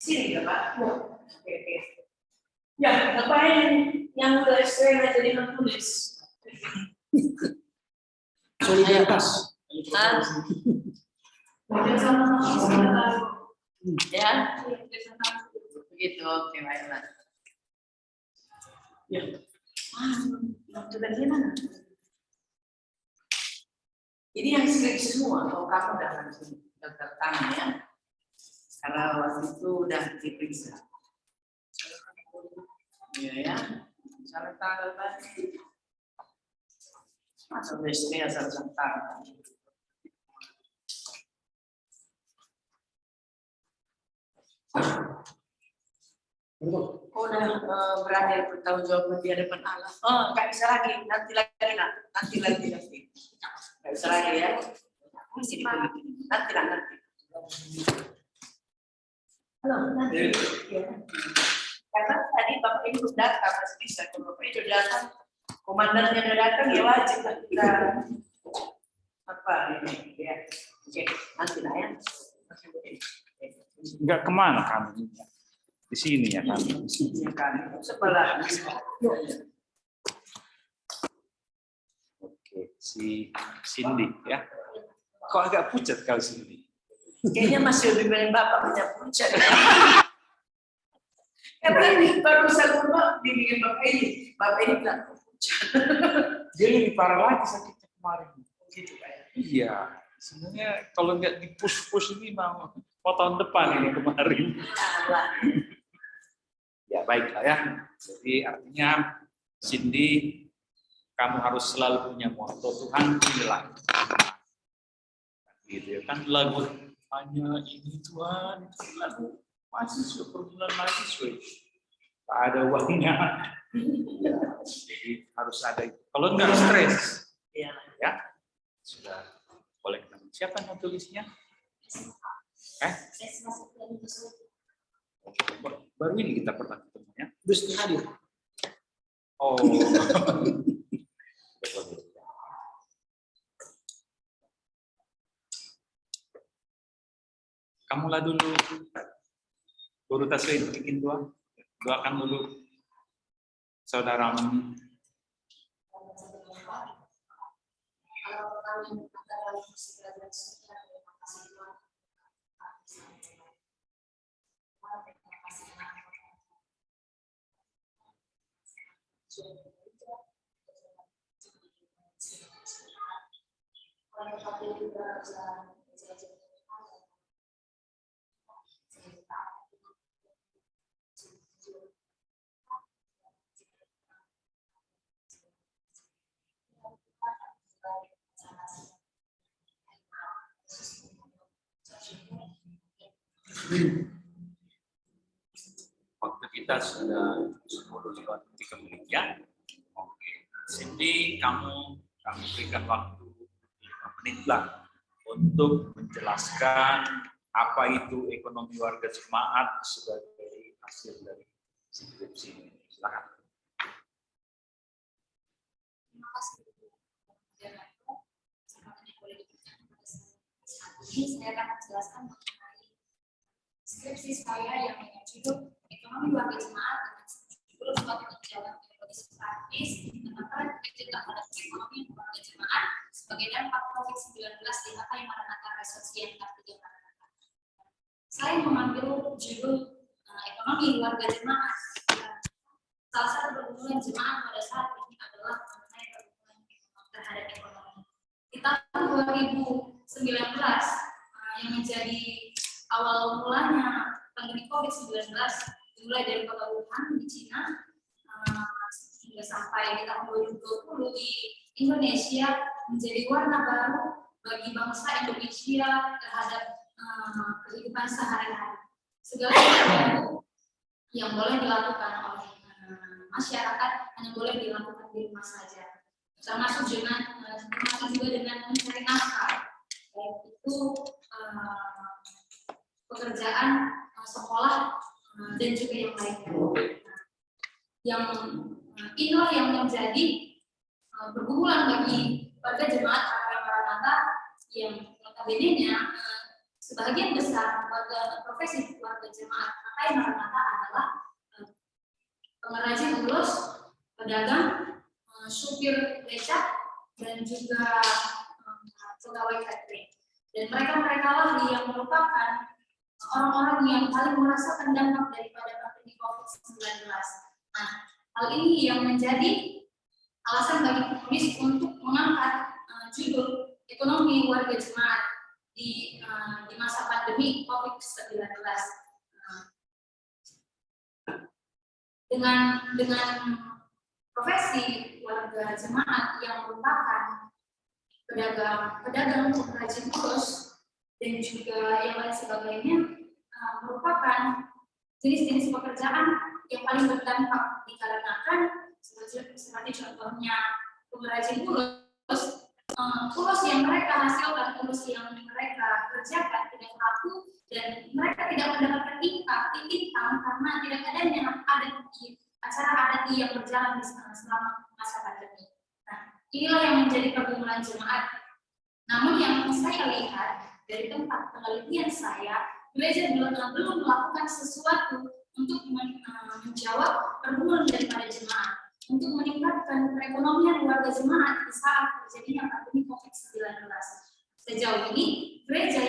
Sini ya Pak. Oke. Ya, ngapain yang udah SPM jadi menulis? Solidaritas. Ya, begitu. Oke, baiklah. Ya. Sudah gimana? Ini yang skripsi semua, kalau kamu udah langsung daftar tangan ya. Karena waktu itu udah diperiksa. Iya ya, salah tanggal tadi. Masa BSD asal tanggal. Udah berani bertanggung jawab di hadapan Allah. Oh, nggak bisa lagi, nanti lagi. Nggak bisa lagi ya. Nanti. Halo, nanti. Ya. Karena tadi Bapak Ibu datang, masih bisa. Kalau Bapak Ibu datang, komandannya udah datang, ya wajib lah kita apa ini ya. Oke, nanti lah ya. Enggak kemana kami? Di sini ya kami. Di sini ya kami. Sebelah. Oke, si Cindy ya. Kok agak pucat kau Cindy? Kayaknya masih lebih banyak Bapak punya pucat. Karena ini baru saya dibikin Bapak ini bilang pucat. Dia lebih parah lagi sakitnya kemarin. Gitu kan? Iya, sebenarnya kalau nggak di push ini mau tahun depan ini kemarin. Ya baiklah ya. Jadi artinya Cindy, kamu harus selalu punya moto Tuhan inilah. Gitu ya kan lagu hanya ini Tuhan, lagu mahasiswa perbulan mahasiswa. Tak ada uangnya. Ya, jadi harus ada itu. Kalau nggak stres, ya sudah boleh. Siapa yang tulisnya? Baru ini kita pernah ketemu ya. Terus hadir. Oh. Kamulah dulu. Guru tasawuf bikin doakan dulu saudaramu. Waktu kita sudah 10:03 menit ya. Oke, Cindy, kami berikan waktu 5 menit lah untuk menjelaskan apa itu ekonomi warga jemaat sebagai hasil dari skripsi ini. Silakan. Terima kasih. Ini saya akan menjelaskan mengenai skripsi saya yang berjudul Ekonomi Warga Jemaat dengan 10 suatu jalan metodis praktis tentang kritik terhadap ekonomi warga jemaat sebagai dampak COVID-19 di Hakai Maranatha Resorsian Kartiga Maranatha. Saya mengambil judul Ekonomi Warga Jemaat. Salah satu pergumulan jemaat pada saat ini adalah mengenai pergumulan terhadap ekonomi. Di tahun 2019 yang menjadi awal mulanya pandemi COVID-19 dimulai dari kota Wuhan di Cina hingga sampai di tahun 2020 di Indonesia menjadi warna baru bagi bangsa Indonesia terhadap kehidupan sehari-hari. Segala sesuatu yang boleh dilakukan oleh masyarakat hanya boleh dilakukan di rumah saja, termasuk juga dengan mencari nafkah, baik itu pekerjaan, sekolah, dan juga yang lainnya. Yang inilah yang menjadi pergumulan bagi warga jemaat Hakai Maranatha yang notabene-nya sebagian besar profesi warga jemaat KKI Maranatha adalah pengrajin ulos, pedagang, supir becak, dan juga pegawai catering. Dan mereka lah yang merupakan orang-orang yang paling merasakan dampak daripada pandemi COVID-19. Nah, hal ini yang menjadi alasan bagi penulis untuk mengangkat judul ekonomi warga jemaat di masa pandemi COVID-19. Dengan profesi warga jemaat yang merupakan pedagang, pengrajin ulos, dan juga yang lain sebagainya, merupakan jenis-jenis pekerjaan yang paling berdampak dikarenakan seperti contohnya pengrajin ulos, ulos yang mereka hasilkan, ulos yang mereka kerjakan tidak laku dan mereka tidak mendapatkan income karena tidak adanya acara adat yang berjalan di selama masa pandemi. Nah, inilah yang menjadi pergumulan jemaat. Namun yang saya lihat dari tempat penelitian saya, gereja belum melakukan sesuatu untuk menjawab pergumulan daripada jemaat, untuk meningkatkan perekonomian warga jemaat di saat terjadinya pandemi COVID-19. Sejauh ini, gereja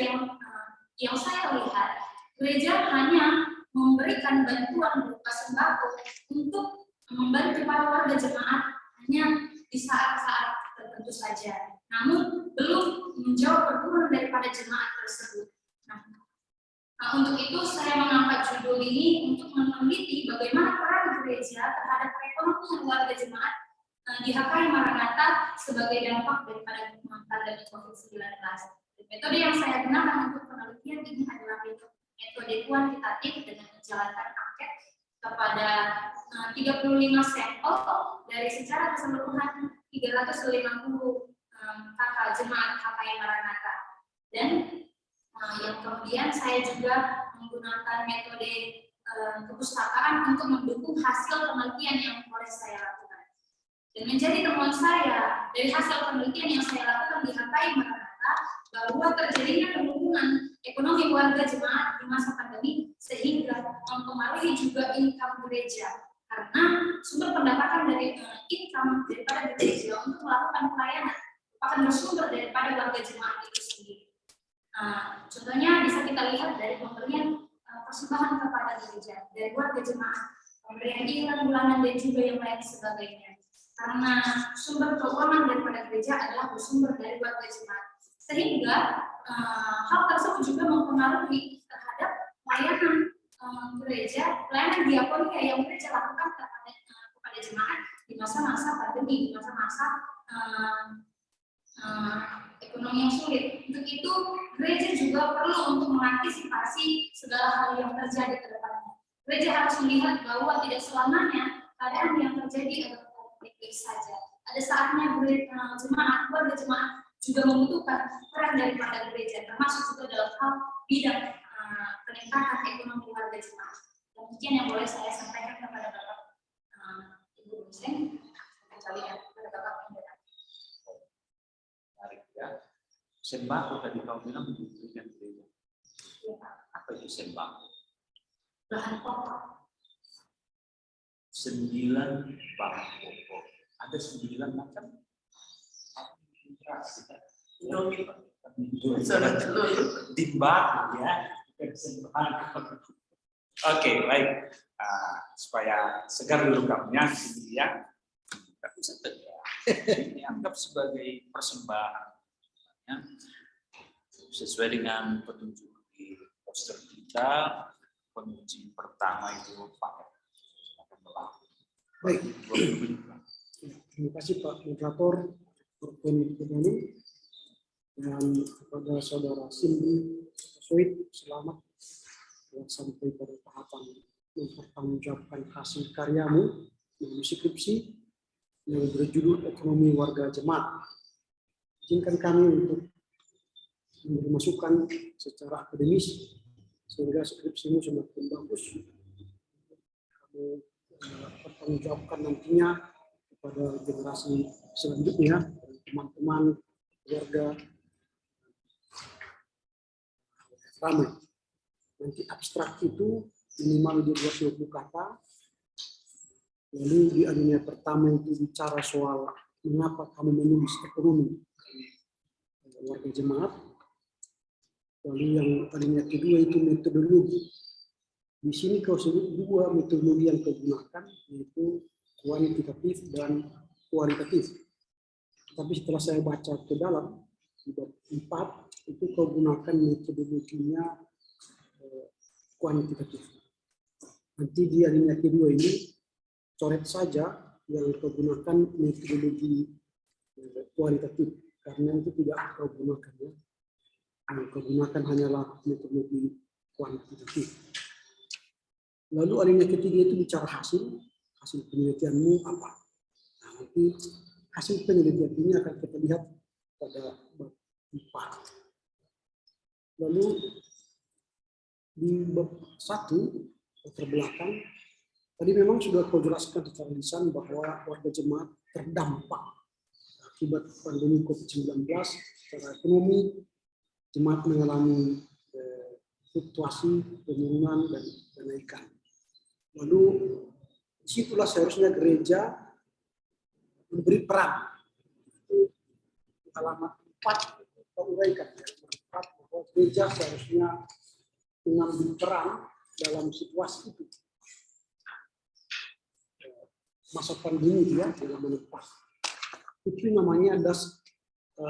yang saya lihat, gereja hanya memberikan bantuan berupa sembako untuk membantu para warga jemaat hanya di saat-saat tertentu saja, namun belum menjawab pergumulan daripada jemaat tersebut. Nah, untuk itu saya mengangkat judul ini untuk meneliti bagaimana peran gereja terhadap perekonomian warga jemaat di HKI Maranatha sebagai dampak daripada pandemi COVID-19. Metode yang saya gunakan untuk penelitian ini adalah metode kuantitatif dengan menjalankan angket kepada 35 sampel dari secara keseluruhan 350 kakak jemaat HKI Maranatha. Dan yang kemudian saya juga menggunakan metode kepustakaan untuk mendukung hasil penelitian yang boleh saya lakukan. Dan menjadi temuan saya dari hasil penelitian yang saya lakukan di HKI Maranatha bahwa terjadinya penurunan ekonomi warga jemaat di masa pandemi sehingga mempengaruhi juga income gereja karena sumber pendapatan dari income daripada gereja untuk melakukan pelayanan akan bersumber daripada warga jemaat itu sendiri. Contohnya bisa kita lihat dari pemberian persembahan kepada gereja dari warga jemaat, pemberian iuran bulanan dan juga yang lain sebagainya. Karena sumber keuangan daripada gereja adalah bersumber dari warga jemaat, sehingga hal tersebut juga mempengaruhi terhadap pelayanan gereja, pelayanan diakonia yang gereja lakukan kepada jemaat di masa-masa pandemi, di masa-masa ekonomi yang sulit. Untuk itu, gereja juga perlu untuk mengantisipasi segala hal yang terjadi ke depannya. Gereja harus melihat bahwa tidak selamanya keadaan yang terjadi adalah baik-baik saja. Ada saatnya jemaat, warga jemaat juga membutuhkan peran daripada gereja, termasuk juga dalam hal bidang peningkatan ekonomi warga jemaat. Demikian yang boleh saya sampaikan kepada Bapak Ibu dosen, kalian kepada Bapak Pendeta. Menarik ya. Sembako tadi kau bilang diberikan gereja. Apa itu sembako? Bahan pokok. 9 bahan pokok. Ada 9 macam. Timbang ya. Oke, baik. Supaya segar dulu kamunya ini ya. Ini anggap sebagai persembahan ya. Sesuai dengan petunjuk di poster kita, penguji pertama itu pakai. Baik. Terima kasih Pak Moderator ini dan kepada Saudara Cindy Sweet, selamat telah sampai pada tahapan mempertanggungjawabkan hasil karyamu melalui skripsi yang berjudul Ekonomi Warga Jemaat. Izinkan kami untuk memberi masukan secara akademis sehingga skripsimu semakin bagus. Kamu pertanggungjawabkan nantinya kepada generasi selanjutnya, teman-teman, keluarga. ramai. Nanti abstrak itu minimal di 220 kata. Lalu di alinea pertama itu bicara soal mengapa kamu menulis ekonomi warga jemaat. Lalu yang alinea kedua itu metodologi. Di sini kau sebut dua metodologi yang kau gunakan, yaitu kuantitatif dan kualitatif. Tapi setelah saya baca ke dalam, di bab 4, itu kau gunakan metodologinya kuantitatif. Nanti di alinea kedua ini, coret saja yang kau gunakan metodologi kualitatif, karena itu tidak kau gunakan. Ya. Yang kau gunakan hanyalah metodologi kuantitatif. Lalu alinea ketiga itu bicara hasil penelitianmu apa. Nah, nanti hasil penelitian ini akan kita lihat pada bab 4. Lalu di bab 1 terbelakang, tadi memang sudah kau jelaskan secara lisan bahwa warga jemaat terdampak akibat pandemi COVID-19 secara ekonomi. Jemaat mengalami fluktuasi, penurunan, dan kenaikan. Lalu disitulah seharusnya gereja memberi peran. Halaman 4 kita uraikan bahwa gereja seharusnya mengambil peran dalam situasi itu. Masa pandemi dia dalam menepah. Itu namanya das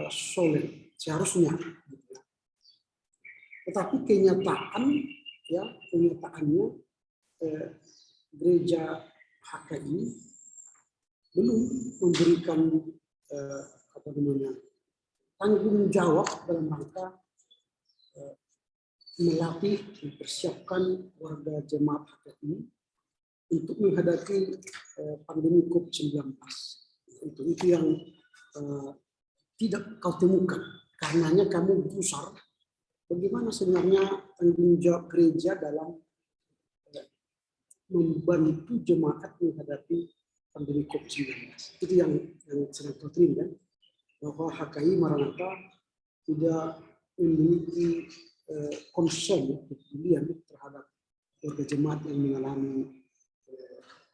solen seharusnya. Tetapi kenyataannya gereja HKI belum memberikan tanggung jawab dalam rangka melatih, mempersiapkan warga jemaat HKI untuk menghadapi pandemi COVID-19. Itu yang tidak kau temukan. Karenanya kamu gusar bagaimana sebenarnya tanggung jawab gereja dalam membantu jemaat menghadapi pandemi COVID-19. Itu yang sedang doktrin, kan? Bahwa HKI Maranatha tidak memiliki concern, kepedulian terhadap warga jemaat yang mengalami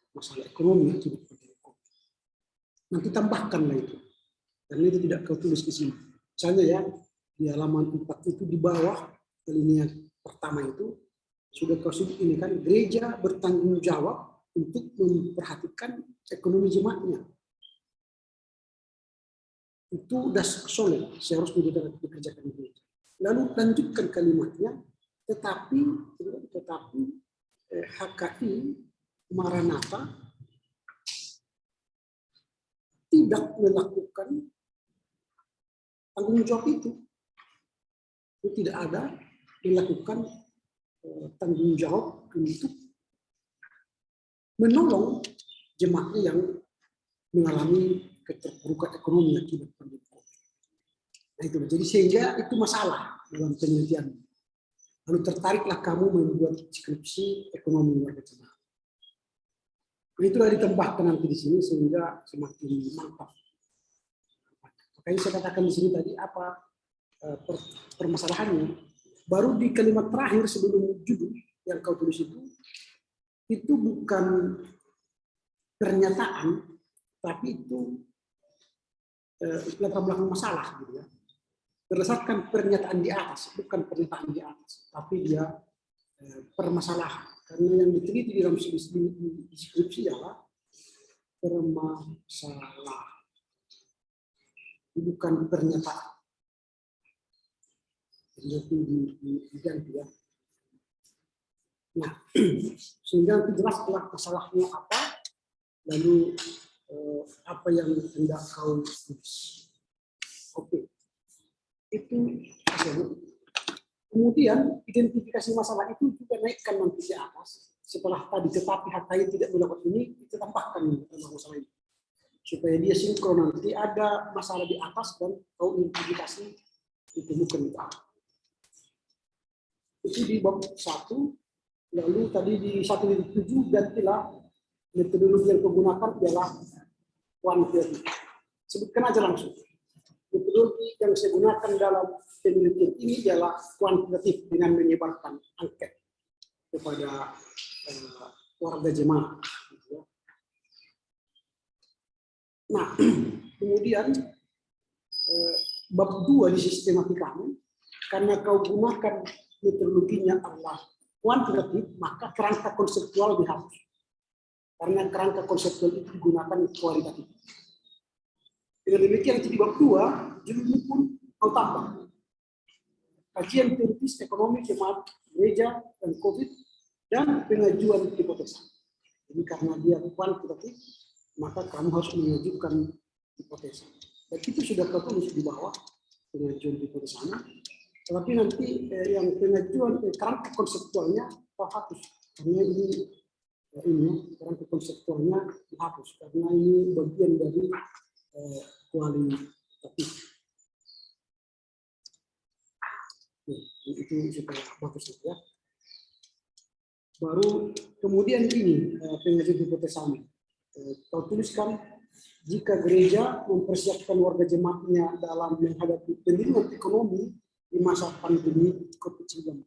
masalah ekonomi akibat pandemi COVID. Nanti tambahkanlah itu, karena itu tidak kau tulis di sini. Misalnya ya, di halaman 4 itu di bawah alinea pertama itu sudah kau sebut ini kan, gereja bertanggung jawab untuk memperhatikan ekonomi jemaatnya. Itu das soleh, seharusnya dikerjakan gereja. Lalu lanjutkan kalimatnya, tetapi HKI Maranatha tidak melakukan tanggung jawab itu. Itu tidak ada dilakukan tanggung jawab untuk menolong jemaatnya yang mengalami keterpurukan ekonomi akibat pandemi COVID. Nah itu, jadi sehingga itu masalah dalam penelitian. Lalu tertariklah kamu membuat skripsi ekonomi warga jemaat. Nah itulah ditambahkan nanti di sini sehingga semakin mantap. Makanya saya katakan di sini tadi apa permasalahannya. Baru di kalimat terakhir sebelum judul yang kau tulis itu bukan pernyataan, tapi itu latar belakang masalah, gitu ya. Berdasarkan pernyataan di atas, bukan pernyataan di atas, tapi dia permasalahan. Karena yang diteliti di dalam deskripsi adalah permasalahan, bukan pernyataan. Jadi diganti ya. Nah, sehingga nanti jelaslah masalahnya apa, lalu apa yang hendak kau tulis. Oke, itu kemudian identifikasi masalah itu juga naikkan nanti di atas. Setelah tadi tetapi HKI tidak melakukan ini, kita tambahkan masalah ini supaya dia sinkron. Nanti ada masalah di atas dan kau identifikasi ditemukan di bawah. Itu di bab 1. Lalu tadi di 1.7 gantilah metodologi yang digunakan adalah kuantitatif. Sebutkan aja langsung. metodologi yang saya gunakan dalam penelitian ini adalah kuantitatif dengan menyebarkan angket kepada warga jemaah. Nah, kemudian bab 2 di sistematika kami, karena kau gunakan metodologinya adalah kuantitatif, maka kerangka konseptual dihapus. Karena kerangka konseptual itu digunakan kualitatif. Dengan demikian di bab 2, judulnya pun kau tambah. Kajian teoritis ekonomi jemaat gereja dan COVID dan pengajuan hipotesa. Jadi karena dia kuantitatif, maka kamu harus mengajukan hipotesa. Dan itu sudah tertulis di bawah pengajuan hipotesanya. Tetapi nanti yang pengajuan kerangka konseptualnya terhapus. Karena ini kerangka konseptualnya dihapus. Karena ini bagian dari kualitatif. Itu supaya bagus ya. Baru kemudian ini pengajuan hipotesanya. Kau tuliskan, jika gereja mempersiapkan warga jemaatnya dalam menghadapi penurunan ekonomi di masa pandemi COVID-19,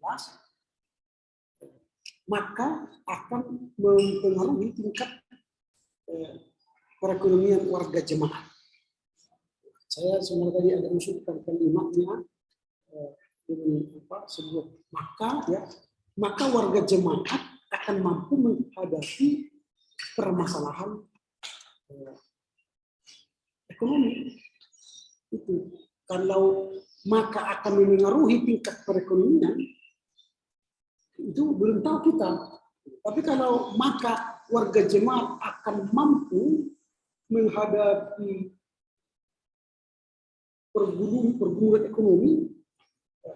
maka akan mempengaruhi tingkat perekonomian warga jemaat. Saya sebenarnya tadi ada usulkan kalimatnya dengan sebuah maka warga jemaat akan mampu menghadapi permasalahan ekonomi itu. Kalau maka akan memengaruhi tingkat perekonomian, itu belum tahu kita. Tapi kalau maka warga jemaat akan mampu menghadapi pergumulan ekonomi,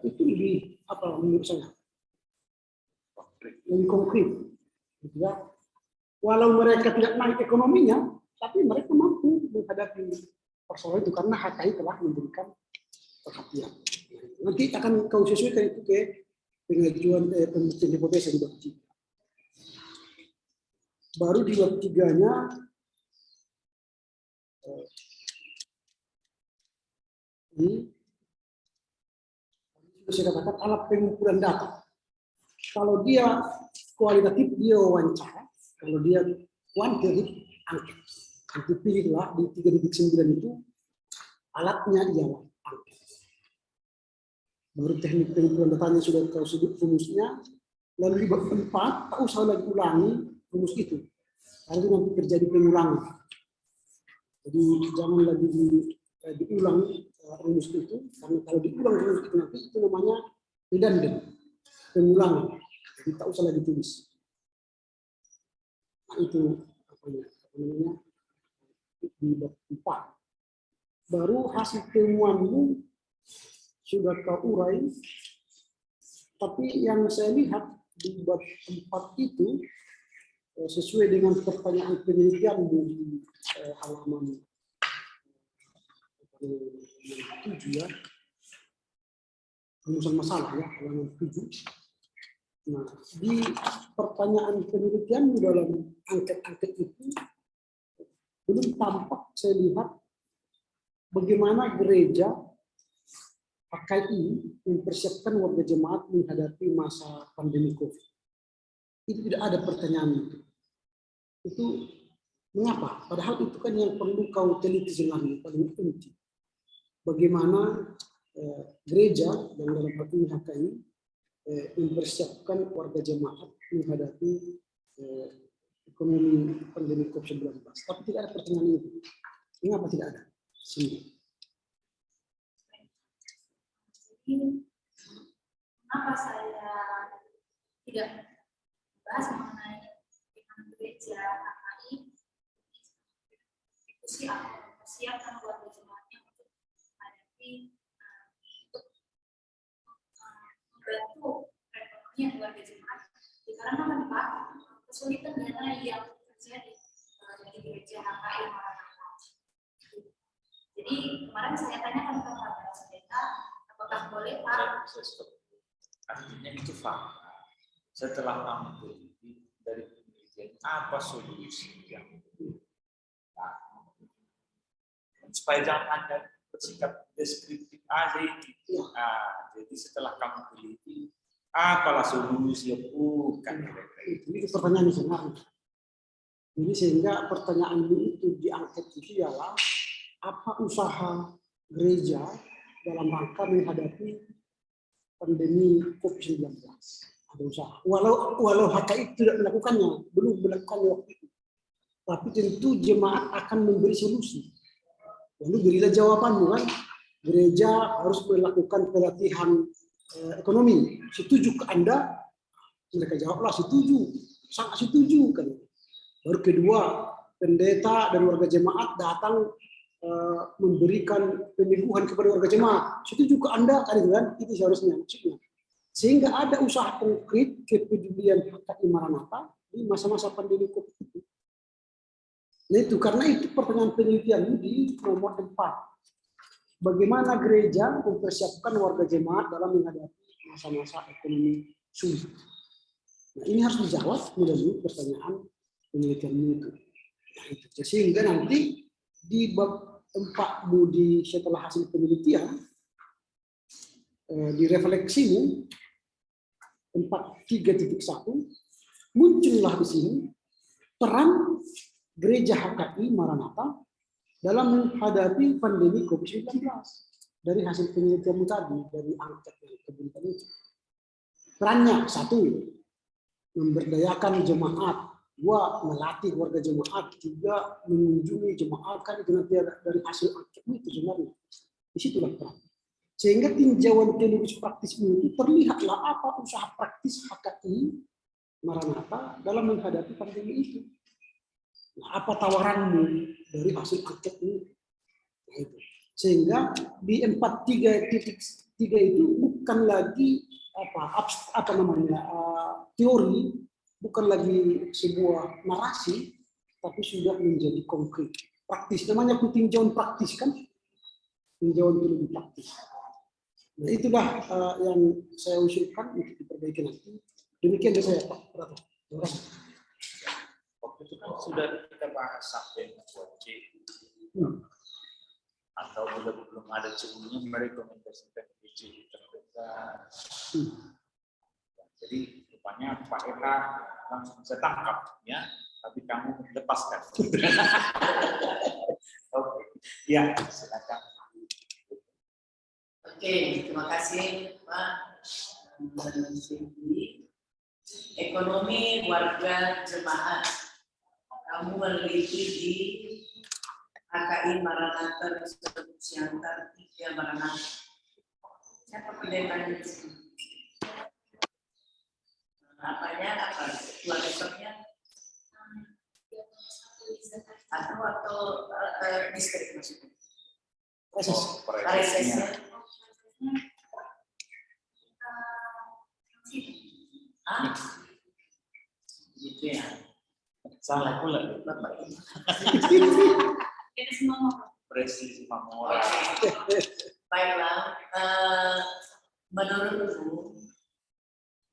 itu lebih menurut saya lebih konkret. Ya. Walau mereka tidak naik ekonominya, tapi mereka mampu menghadapi persoalan itu karena HKI telah memberikan perhatian. Nanti akan kau sesuaikan itu ke pengajuan pembuktian hipotesa di bab 3. Baru di bab 3-nya ini saya katakan alat pengumpulan data. Kalau dia kualitatif dia wawancara, kalau dia kuantitatif angket. Nanti pilihlah di 3.9 itu alatnya ialah angket. Baru teknik pengumpulan datanya sudah kau sebut rumusnya. Lalu di bab 4 tak usah lagi ulangi rumus itu. Lalu nanti terjadi pengulangan. Jadi jangan lagi diulang rumus itu, karena kalau diulang rumus itu nanti itu namanya redundant, pengulangan. Jadi tak usah lagi tulis. Nah, itu namanya di bab 4. Baru hasil temuanmu sudah kau urai, tapi yang saya lihat di bab 4 itu sesuai dengan pertanyaan penelitian di halaman 7 ya, rumusan masalah ya, halaman 7. Nah, di pertanyaan penelitian dalam angket-angket itu belum tampak saya lihat bagaimana gereja HKI mempersiapkan warga jemaat menghadapi masa pandemi COVID. Itu tidak ada pertanyaan itu. Itu mengapa? Padahal itu kan yang perlu kau teliti sebenarnya paling penting. Bagaimana gereja dan dalam hal ini HKI mempersiapkan warga jemaat menghadapi ekonomi pandemi COVID-19. Tapi tidak ada pertanyaan itu. Mengapa tidak ada? Kenapa saya tidak bahas mengenai gereja HKI diskusi atau mempersiapkan warga jemaatnya untuk menghadapi untuk membantu perekonomian warga jemaat dikarenakan kesulitan dana yang terjadi di gereja HKI Maranatha. Jadi kemarin saya tanyakan kepada pendeta apakah boleh Pak? Artinya itu fakta. Setelah kamu teliti dari penelitian apa solusi yang supaya jangan Anda bersikap deskriptif aja itu. Nah, jadi setelah kamu teliti, apalah solusi bukan? Itu pertanyaan sebenarnya. Jadi sehingga pertanyaan itu diangkat itu ialah apa usaha gereja dalam rangka menghadapi pandemi COVID-19. Ada usaha. Walau HKI tidak melakukannya, belum melakukannya waktu itu. Tapi tentu jemaat akan memberi solusi. Lalu berilah jawabanmu kan, gereja harus melakukan pelatihan ekonomi. Setuju ke Anda? Mereka jawablah setuju, sangat setuju kan. Baru kedua, pendeta dan warga jemaat datang memberikan penyuluhan kepada warga jemaat. Setuju ke Anda kan? Itu seharusnya maksudnya. Sehingga ada usaha konkret kepedulian HKI Maranatha di masa-masa pandemi COVID itu. Nah itu karena itu pertanyaan penelitian di nomor 4. Bagaimana gereja mempersiapkan warga jemaat dalam menghadapi masa-masa ekonomi sulit. Nah ini harus dijawab melalui pertanyaan penelitian itu. Nah, itu. Sehingga nanti di bab 4 budi setelah hasil penelitian di refleksimu 4.3.1 muncullah di sini peran Gereja HKI Maranatha dalam menghadapi pandemi COVID-19 dari hasil penelitian tadi, dari angket yang kebuntan itu. Perannya 1, memberdayakan jemaat, 2, melatih warga jemaat, 3, mengunjungi jemaat, kan itu nanti dari hasil angket itu sebenarnya. Disitulah peran. Sehingga tinjauan teologis praktis itu terlihatlah apa usaha praktis HKI Maranatha dalam menghadapi pandemi itu. Nah, apa tawaranmu dari hasil angket ini? Nah, itu. Sehingga di 4.3.3 itu bukan lagi apa namanya teori, bukan lagi sebuah narasi, tapi sudah menjadi konkret, praktis. Namanya tinjauan praktis kan? Tinjauan teologi praktis. Nah itulah yang saya usulkan untuk diperbaiki nanti. Demikian dari saya Pak Prato. Terima kasih. Waktu itu kan sudah kita bahas sampai membuat C. Atau belum ada C-nya merekomendasikan C terdekat. Jadi rupanya Pak Eka langsung saya tangkap ya, tapi kamu lepaskan. Oke, ya silakan. Oke, terima kasih Pak. Ekonomi warga jemaat. Kamu meneliti di HKI Maranatha Siantar 3 Maranatha. Siapa pendetanya di sini? Apanya apa? Dua besoknya? Atau distrik maksudnya? Presesnya. Gitu ya. Salah pula Bapak. Presisi Mamora. Baiklah, menurutmu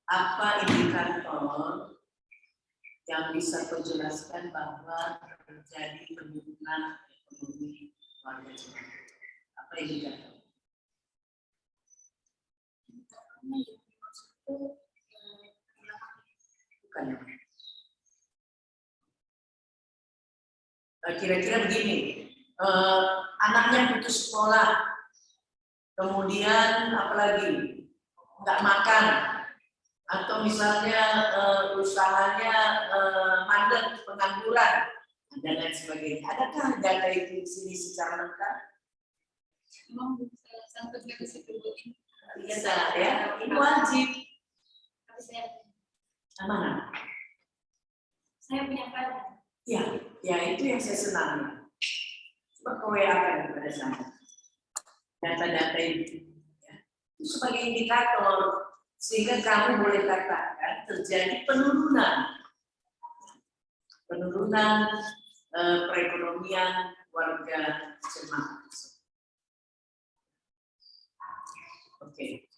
apa indikator yang bisa menjelaskan bahwa terjadi penurunan ekonomi warga jemaat? Apa indikator? Bukan. Kira-kira begini, anaknya putus sekolah, kemudian apalagi nggak makan, atau misalnya usahanya mandek, pengangguran, dan lain sebagainya. Adakah data itu di sini secara lengkap? Memang sampai ke situ ini. Iya, ya, ini wajib. Tapi saya Mana? punya file. Ya itu yang saya senang. Coba kau WA-kan kepada saya data-data itu, ya. Itu sebagai indikator sehingga kamu boleh katakan terjadi penurunan perekonomian warga jemaat. Oke.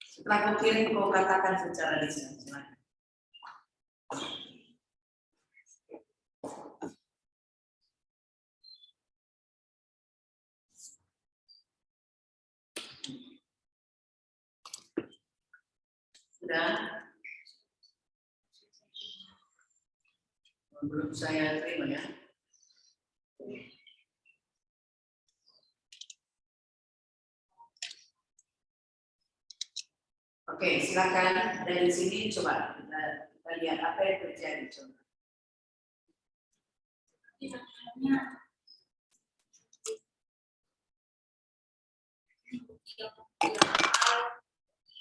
Setelah kau kirim, kau katakan secara lisan. Sudah. Belum saya terima ya. Oke, silakan dari sini coba kita lihat apa yang terjadi coba.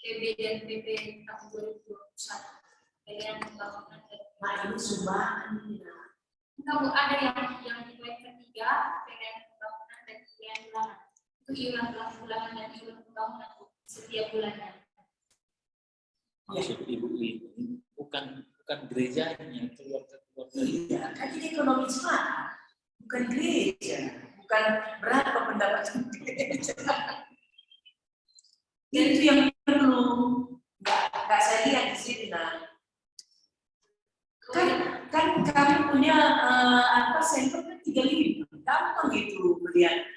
PB dan PP tahun 2021 dengan pembangunan dan Nah ini sumbangan. kamu ada yang di poin ketiga dengan pembangunan dan pilihan bulanan itu iuran bulanan dan iuran pembangunan setiap bulannya. Maksud ibu ini bukan gerejanya, keluarga Iya, kan ini ekonomi Jemaat, bukan gereja, bukan berapa pendapatan gereja. Itu yang perlu nggak saya lihat di sini nah. Kan kami punya sampel kan 35, gampang gitu melihat.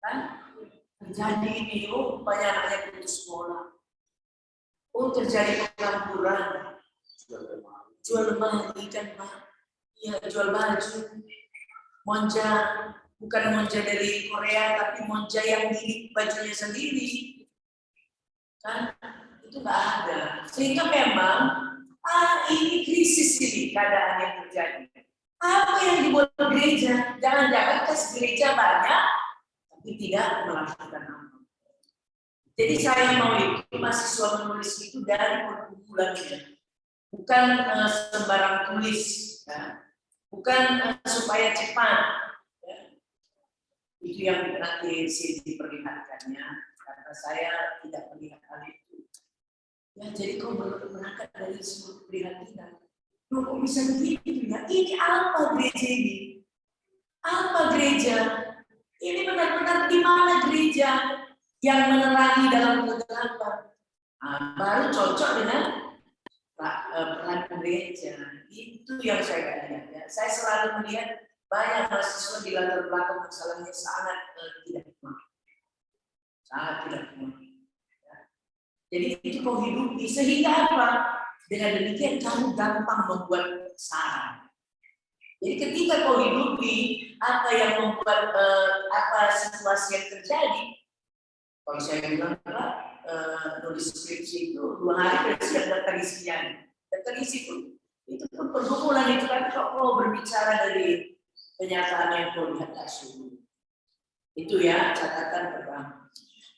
Kan terjadi ini, oh banyak anaknya putus sekolah, oh terjadi pengangguran, jual lemari kan Pak, ya jual baju, monja, bukan monja dari Korea tapi monja yang milik bajunya sendiri, kan itu nggak ada, sehingga memang ini krisis ini keadaan yang terjadi. Apa yang dibuat gereja? Jangan-jangan kas gereja banyak, tapi tidak melakukan apa. Jadi saya mau itu mahasiswa menulis itu dari pergumulannya, bukan sembarang tulis, ya. Bukan supaya cepat. Ya. Itu yang nanti diperlihatkannya, karena saya tidak melihat hal itu. Ya, jadi kau berangkat dari sebuah keprihatinan. Loh, kok bisa begitu ya? Ini apa gereja ini? Apa gereja? Ini benar-benar di mana gereja yang menerangi dalam kegelapan? Baru cocok dengan peran gereja. Itu yang saya lihat. Ya. Saya selalu melihat banyak mahasiswa di latar belakang masalahnya sangat tidak kuat. Sangat tidak kuat. Jadi itu kau hidupi sehingga apa? Dengan demikian kamu gampang membuat saran. Jadi ketika kau hidupi apa yang membuat apa situasi yang terjadi, kalau saya bilang nulis skripsi itu 2 hari sudah daftar isian. Daftar isi itu pergumulan itu kan kau berbicara dari kenyataan yang kau lihat langsung. Itu ya catatan pertama.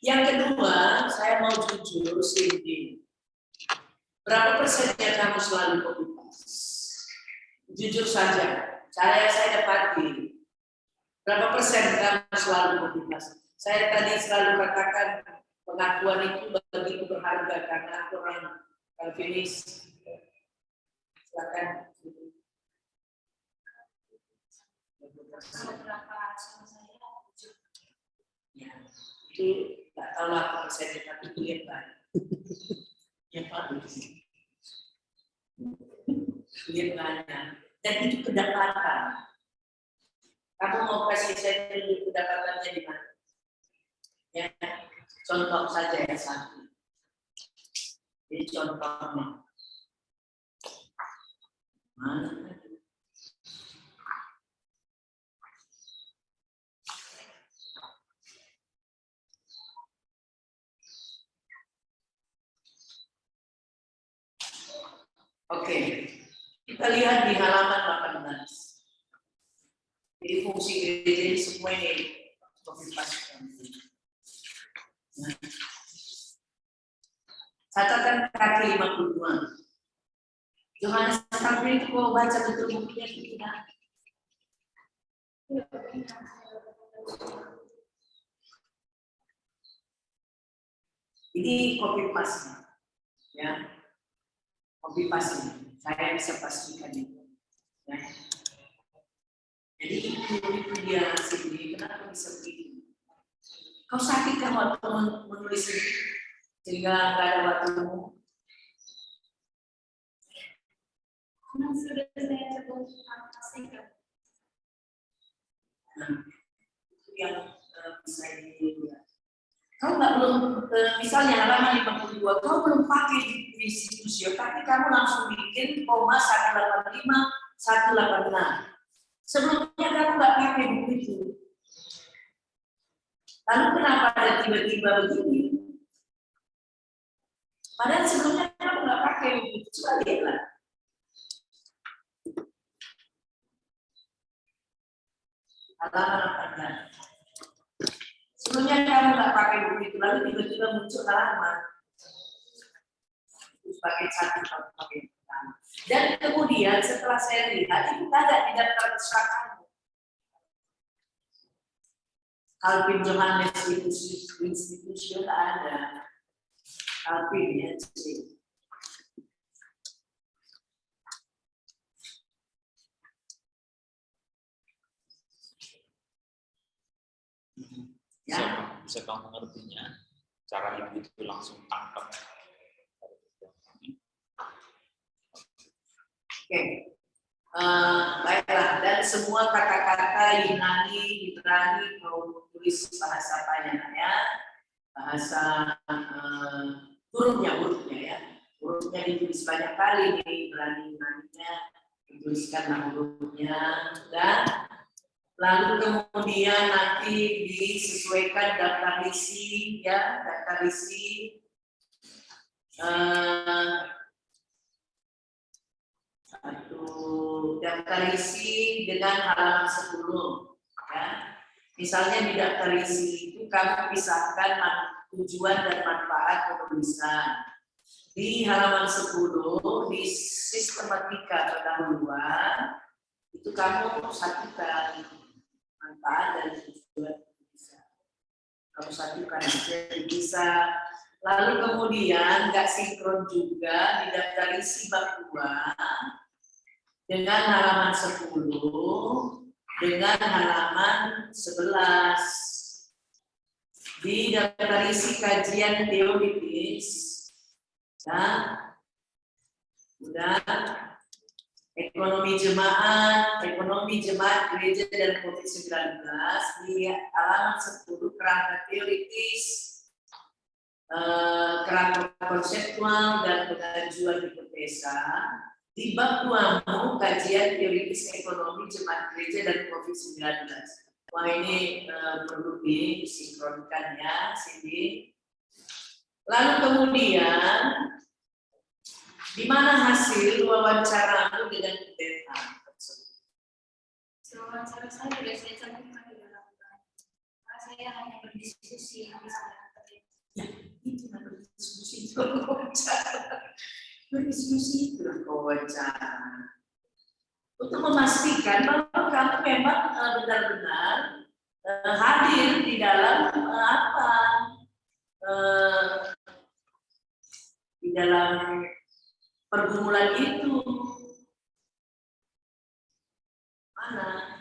Yang kedua, saya mau jujur, Cindy. Berapa persennya kamu selalu copy paste? Jujur saja, cara yang saya dapati. Berapa persen kamu selalu copy paste? Saya tadi selalu katakan pengakuan itu begitu berharga karena aku orang Calvinis. Silakan. Ya, itu nggak tahu lah persennya tapi lihat banyak. Yang paling di sini. Lihat banyak. Dan itu kedapatan. Kamu mau kasih saya dulu kedapatannya di mana? Ya, contoh saja ya satu. Ini contohnya. Mana? Oke, kita lihat di halaman 18. Jadi fungsi gereja ini semua ini mengimpas. Nah, catatan kaki 52. Yohanes Tampil itu mau baca betul bukunya tidak? Ini copy paste, ya. Copy paste, saya bisa pastikan itu. Ya. Jadi itu dia sendiri. Kenapa bisa begitu? Kau sakit kan waktu menulis ini, sehingga nggak ada waktumu. Sudah saya coba pastikan. Nah, itu yang bisa dilihat. Kau nggak belum, misalnya halaman 52, kau belum pakai di institusi, tapi kamu langsung bikin koma 185, 186. Sebelumnya kamu nggak pakai buku itu. Lalu kenapa ada tiba-tiba begini? Padahal sebelumnya kamu nggak pakai buku itu. Coba lihatlah. Halaman 18. Sebelumnya kamu nggak pakai buku itu, lalu tiba-tiba muncul halaman. Terus pakai satu, pakai pertama. Dan kemudian setelah saya lihat, itu ada di daftar besar kamu. Calvin Johannes institusi ada. Calvin ya, Bisa kamu mengertinya cara ibu itu langsung tangkap. Oke. Baiklah, dan semua kata-kata Yunani, Ibrani, mau tulis bahasa apa ya? Bahasa hurufnya ya. Hurufnya ditulis banyak kali nih, Ibrani, Yunaninya dituliskan hurufnya, dan lalu kemudian nanti disesuaikan daftar isi ya, daftar isi daftar isi dengan halaman 10 ya. Misalnya di daftar isi itu kamu pisahkan tujuan dan manfaat penulisan. Di halaman 10 di sistematika pendahuluan itu kamu satukan manfaat dan tujuan bisa. Kamu satukan bisa. Lalu kemudian nggak sinkron juga di daftar isi bab 2 dengan halaman 10 dengan halaman 11. Di daftar isi kajian teoritis dan ekonomi jemaat gereja dan COVID-19 di halaman 10 kerangka teoritis, kerangka konseptual dan pengajuan hipotesa. Di bab 2 kajian teoritis ekonomi jemaat gereja dan COVID-19. Wah, ini perlu disinkronkan ya, sini. Lalu kemudian di mana hasil wawancaramu dengan pendeta? Wawancara saya sudah saya cantumkan di dalam karena saya hanya berdiskusi sama pendeta. Ya, itu berdiskusi itu wawancara. Berdiskusi itu wawancara. Untuk memastikan bahwa kamu memang benar-benar hadir di dalam di dalam pergumulan itu. Mana?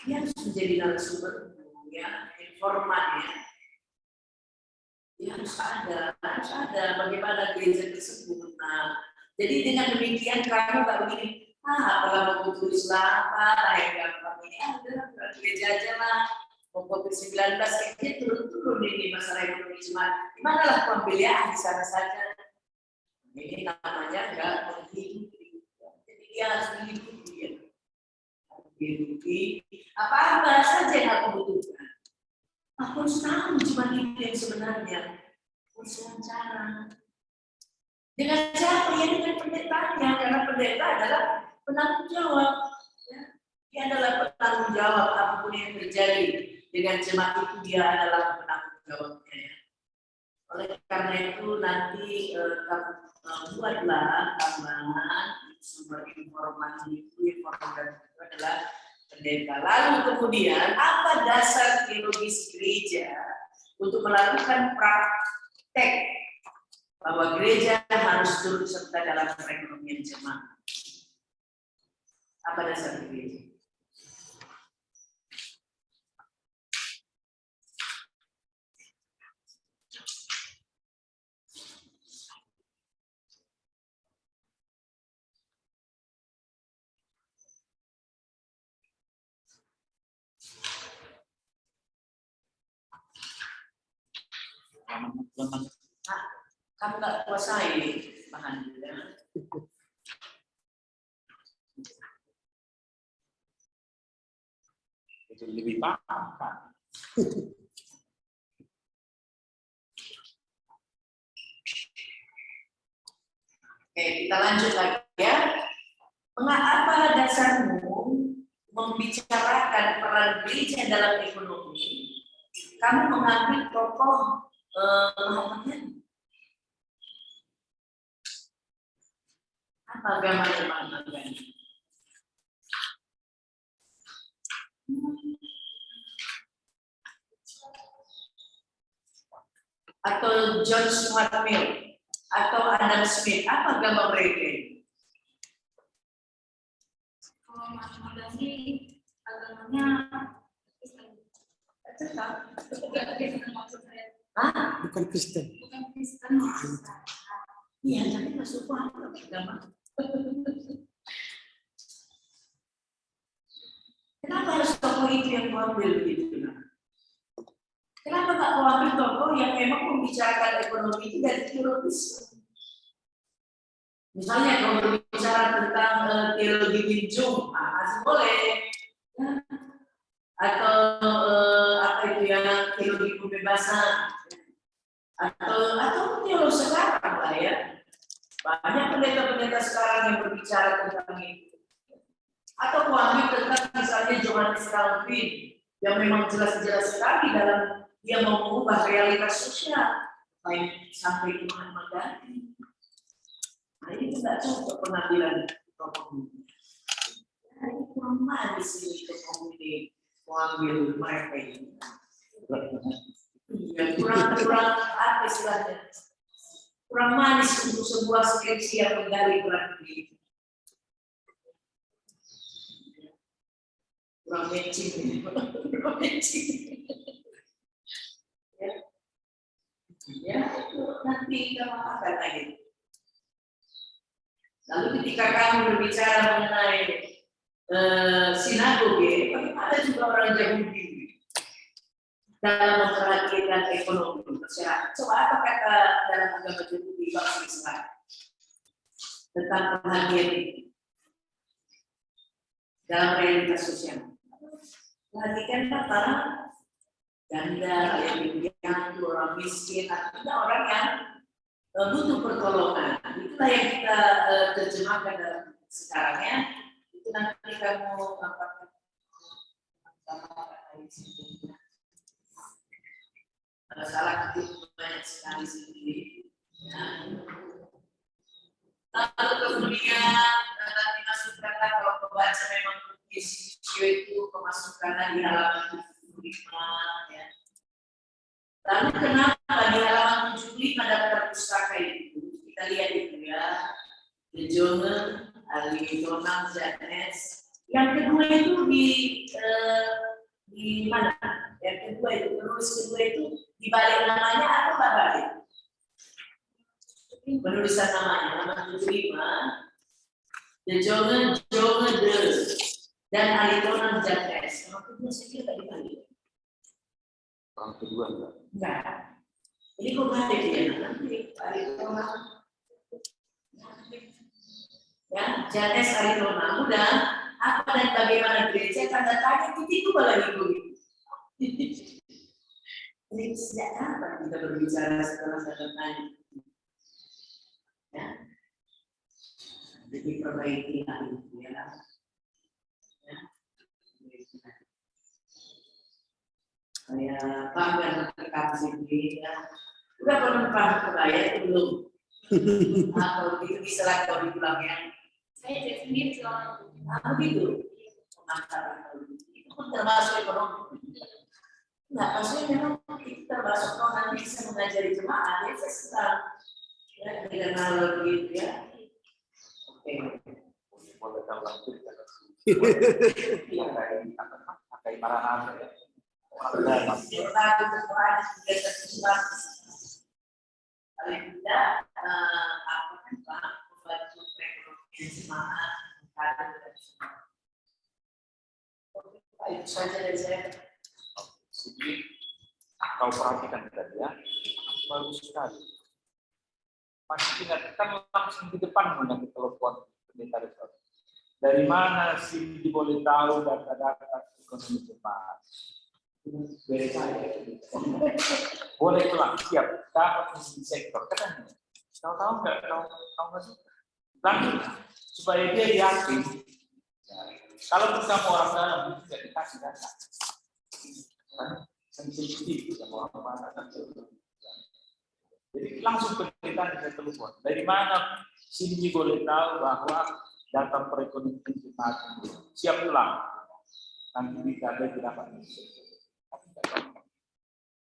Dia harus menjadi narasumber ya, informan ya. Dia harus ada bagaimana gereja tersebut. Nah, jadi dengan demikian kamu baru ini, kalau mau tulis apa, yang gampang ini adalah gereja aja lah. COVID-19 kayaknya turun ini masalah ekonomi cuma gimana lah pembelian di sana saja. Ini namanya enggak menghidupi. Jadi dia harus menghidupi ya. Menghidupi apa saja yang aku butuhkan. Aku harus tahu cuma itu yang sebenarnya. Harus wawancara. Dengan siapa? Ya dengan pendetanya, karena pendeta adalah penanggung jawab. Ya. Dia adalah penanggung jawab apapun yang terjadi. Dengan jemaat itu dia adalah penanggung jawabnya. Ya. Oleh karena itu nanti buatlah tambahan sumber informasi itu adalah pendeta. Lalu kemudian apa dasar teologis gereja untuk melakukan praktek bahwa gereja harus turut serta dalam perekonomian jemaat? Apa dasar gereja? teman-teman. Kamu nggak kuasai bahan ya. Itu lebih paham kan. Oke, kita lanjut lagi ya. Mengapa dasarmu membicarakan peran gereja dalam ekonomi? Kamu mengambil tokoh Mahatma Gandhi. Apa agamanya Mahatma Gandhi? Atau John Stuart Mill atau Adam Smith, apa agama mereka? Kalau Mahatma Gandhi agamanya Kristen. Bukan Kristen maksud saya. Bukan Kristen. Bukan Kristen maksud saya. Iya, tapi masuk agama. Kenapa harus tokoh itu yang mengambil begitu? Kenapa nggak mau ambil tokoh yang memang membicarakan ekonomi itu dari teologis? Misalnya kalau berbicara tentang teologi Kim Jong, masih boleh. Ya. Atau apa itu ya, teologi kebebasan. Atau teologi sekarang lah ya. Banyak pendeta-pendeta sekarang yang berbicara tentang itu. Atau mau ambil tentang misalnya Johannes Calvin yang memang jelas-jelas sekali dalam dia mau mengubah realitas sosial, baik sampai ke Mahatma Gandhi. Nah, ini tidak cukup pengambilan tokoh ini. Nah, ini kurang manis ini tokoh ini mengambil mereka ini. Iya, kurang apa istilahnya? Kurang manis untuk sebuah skripsi yang menggali berat ini. Kurang matching, kurang matching. Ya, itu nanti kita akan lagi. Lalu ketika kamu berbicara mengenai sinagoge, bagaimana juga orang Yahudi dalam memperhatikan ekonomi masyarakat? Coba apa kata dalam agama Yahudi bangsa Israel tentang perhatian ini dalam realitas sosial? Perhatikan para janda, yang piatu, orang miskin, artinya orang yang butuh pertolongan. Itulah yang kita terjemahkan dalam sekarang ya. Itu nanti kamu apakah salah ketik banyak sekali sendiri. Lalu kemudian dimasukkanlah kalau pembaca memang siswa itu kemasukan di halaman 75 ya. Lalu kenapa di halaman 75 daftar pustaka itu? Kita lihat itu ya. The Journal, Donald Janes. Yang kedua itu di mana? Yang kedua itu penulis kedua itu di balik namanya atau nggak balik? Penulisan namanya halaman 75. The Journal dan Donald Janes. Yang kedua saya kira tadi balik. Orang kedua Enggak. Ini kok nggak ada dia nanti Arizona. Ya, Janes Arizona. Udah, apa dan bagaimana gereja tanda tanya itu lagi dulu. Ini sejak kapan kita berbicara setelah tanda tanya? Ya. Jadi perbaiki hal itu ya. Saya bangga rekam sini ya. Udah penumpang kebaya itu belum? Atau itu bisa kau diulang ya? Saya jadi sendiri soal Begitu. Mantap. Itu pun termasuk ekonomi. Nah, maksudnya memang kita termasuk kalau nanti bisa mengajari jemaah ya saya senang. Ya dengan hal begitu ya. Oke. boleh tahu langsung yang kayak marah ya. Paling tidak apa kan Pak membantu perekonomian jemaah dan semua. Itu saja dari saya. Sedikit kau perhatikan tadi ya. bagus sekali. Masih ingat kan langsung di depan mengenai telepon pendeta Resort. Dari mana sih boleh tahu data-data ekonomi jemaat? Dari saya. Boleh pulang, siap. Dapat misi sektor. Katanya. Tahu nggak? Tahu nggak sih? Langsung supaya dia yakin. Kalau kamu orang dalam tidak dikasih data. Sensitif sama orang. Jadi langsung pendeta bisa telepon. Dari mana Cindy boleh tahu bahwa data perekonomian jemaat siap pulang? Nanti bisa ada di dapat.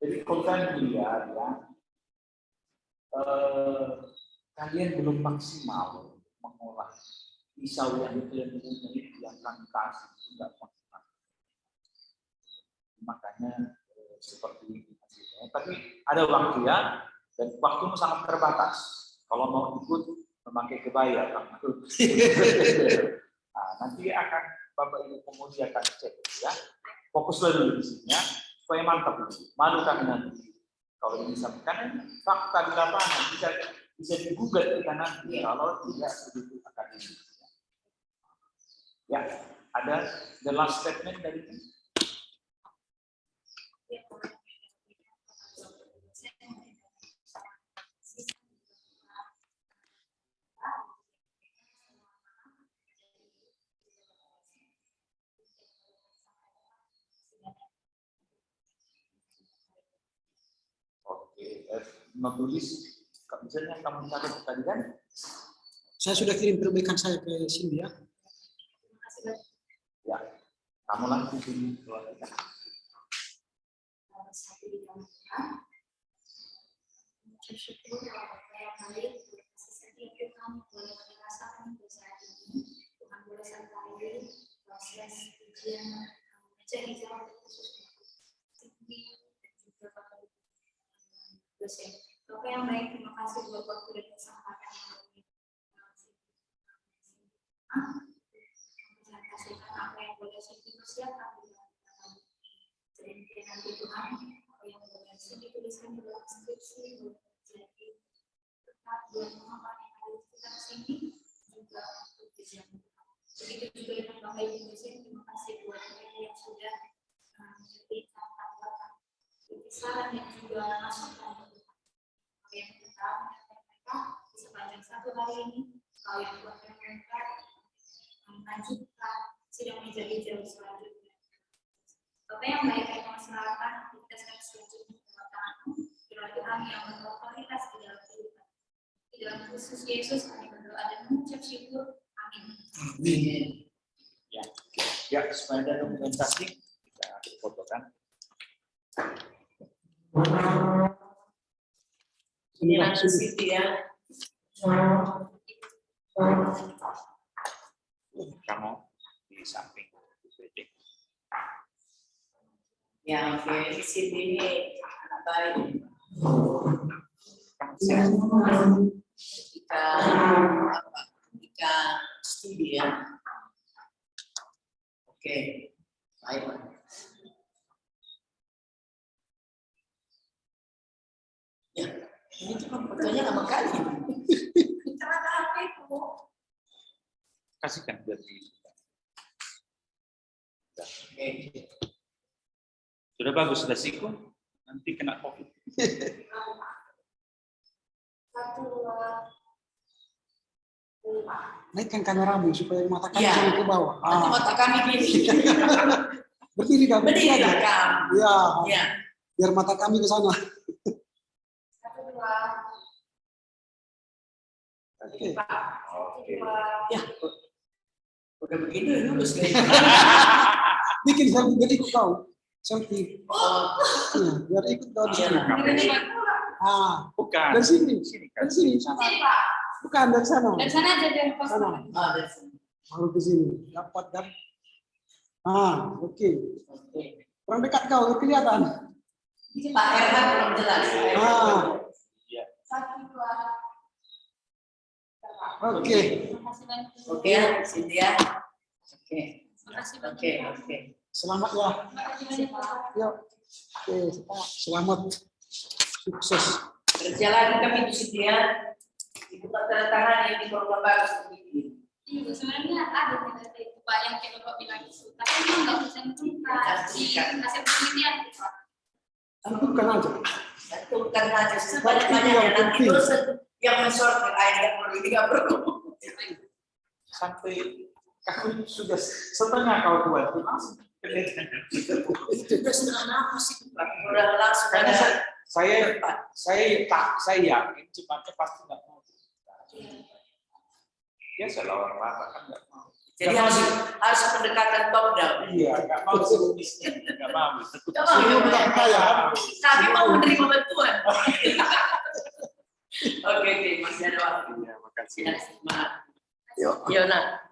Jadi kalau kalian lihat ya, kalian belum maksimal mengolah pisau yang kalian yang kami kasih tidak maksimal. Makanya seperti ini. Tapi ada waktu ya, dan waktumu sangat terbatas. Kalau mau ikut memakai kebaya, nah, nanti akan Bapak Ibu Pemudi akan cek ya. Fokuslah dulu di sini ya, supaya mantap dulu. Malu kami nanti. Kalau ini sampaikan fakta di lapangan bisa digugat kita nanti kalau tidak begitu akademis. Ya, ada the last statement dari ini. Menulis misalnya kamu catat tadi kan? Saya sudah kirim perbaikan saya ke Cindy ya. Ya, kamu langsung sini. Bersyukur bahwa yang baik setiap Tuhan boleh merasakan saat ini. Tuhan boleh sertai proses ujian mencari jalan khusus tinggi dan juga dosen. Bapak yang baik, terima kasih buat waktu dan kesempatan yang kasihkan apa yang boleh saya persiapkan dan nanti Tuhan apa yang boleh saya dituliskan dalam skripsi jadi tetap buat pemahaman yang ada di sekitar sini juga untuk ujian. Begitu juga dengan Bapak Ibu dosen, terima kasih buat mereka yang sudah memberikan saran yang juga masukan yang kita mereka di sepanjang satu hari ini kalau yang buat mereka melanjutkan sidang meja hijau selanjutnya. Bapak yang baik yang melaksanakan aktivitas yang selanjutnya bertangan kiranya Tuhan yang berkualitas di dalam kehidupan. Di dalam Kristus Yesus kami berdoa dan mengucap syukur. Amin. Amin. Ya, supaya ada dokumentasi kita fotokan. Ini langsung Siti ya. Kamu di samping. Ya, oke. Siti ini anak baik. Kita studi ya. Oke, baik. Ya, ini cuma fotonya lama kali. Cara apa itu? Kasihkan berarti. Oke. Sudah bagus, sudah siku. Nanti kena COVID. Naikkan kameramu supaya mata kami Ya. sampai ke bawah. Nanti mata kami gini. Berdiri kami. Berdiri kami. Ya. Ya. Biar mata kami ke sana. Oke. Oke. Ya. Udah begitu lulus nih. Bikin selfie jadi ikut kau. Selfie. Oh. Ya, biar ikut kau di sini. Ah, Bukan. dari sini. Sini kan. Dari sini sana. Bukan dari sana. Dari sana aja biar pas. Sana. Dari sini. Baru ke sini. Dapat kan? Ah, oke. Oke. Kurang dekat kau, kelihatan. Pak Herman belum jelas. Ah, Iya. oke. Oke ya, Siti ya. Oke. Makasih Oke, banyak. oke. Selamat ya. Terima kasih banyak, Pak. Yuk. Oke, selamat. Sukses. Kerja lagi kami di sini ya. Ibu tak tanda tangan yang di Pulau Bagus begini. Iya, sebenarnya ada itu Pak yang kayak Bapak bilang itu, tapi memang nggak bisa tentukan di hasil penelitian Pak. Tentukan aja. Tentukan aja sebanyak-banyaknya nanti dosen yang mensortir air yang perlu nggak perlu. Sampai kami sudah setengah kau buat langsung kelihatan. Itu udah setengah apa sih? Udah langsung Karena ada. saya yakin cepatnya pasti nggak mau. Ya seolah apa kan nggak mau. Jadi harus pendekatan top down. Iya, nggak mau serumisnya, nggak mau. Kami mau menerima bantuan. Oke, masih ada waktu. Iya, makasih. Ya, semangat. Yuk. Yona.